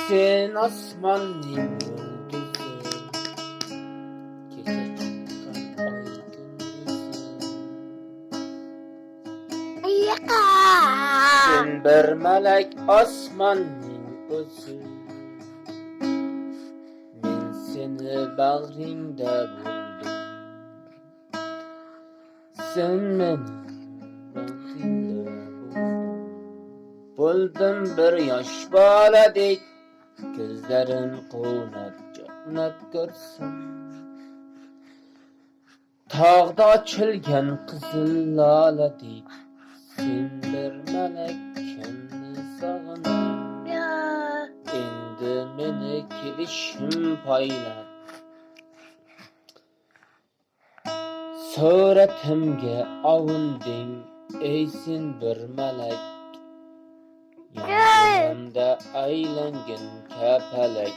Sen osmonning yulduzi, kecha chiqqan oy kunduzi. Sen bir malak osmonning o'zi, men seni bag'ringda bo'ldim. Sen meni bag'ringda bo'ldim bir yosh boladek, ko'zlarim quvnab chaqnab ko'rsam, tog'da ochilgan qizil loladek, sen bir malak kimni sog'indim. Endi meni kelishim poylab, suratimga ovunding, ey sen bir malak. Yonimda aylangin kapalak.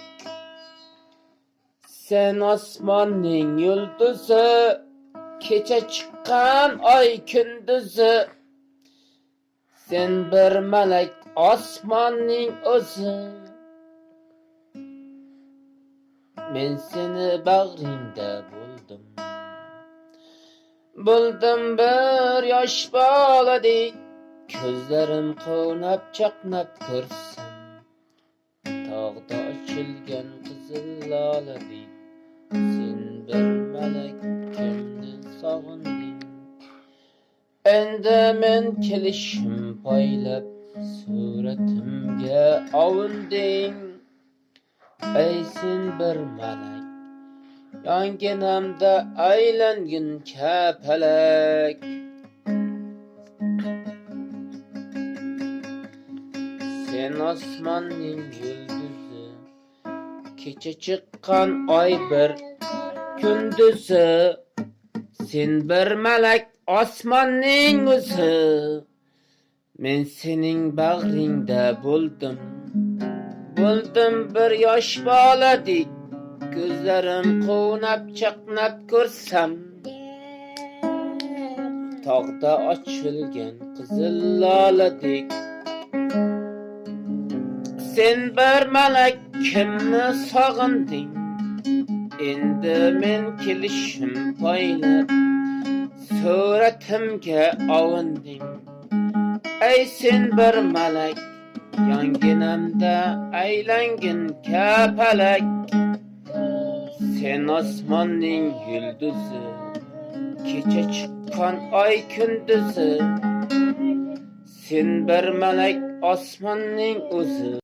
Sen osmonning yulduzi, kecha chiqqan oy kunduzi. Sen bir malak osmonning o'zi, men seni bag'ringda bo'ldim. Bo'ldim bir yosh boladek, ko'zlarim quvnab chaqnab ko'rsam, tog'da ochilgan qizil loladek, sen bir malak kimni sog'inding. Endi men kelishim poylab, suratimga ovunding, ey sen bir malak. Yonginamda aylangin kapalak. Sen osmonning yulduzi, kecha chiqqan oy bir kunduzi. Sen bir malak osmonning o'zi, men sening bag'ringda bo'ldim. Bo'ldim bir yosh boladek, ko'zlarim quvnab chaqnab ko'rsam, tog'da ochilgan qizil loladek, sen bir malak kimni sog'inding. Endi men kelishim poylab, suratimga ovunding, ey sen bir malak. Yonginamda aylangin kapalak. Sen osmonning yulduzi, kecha chiqqan oy kunduzi. Sen bir malak osmonning o'zi.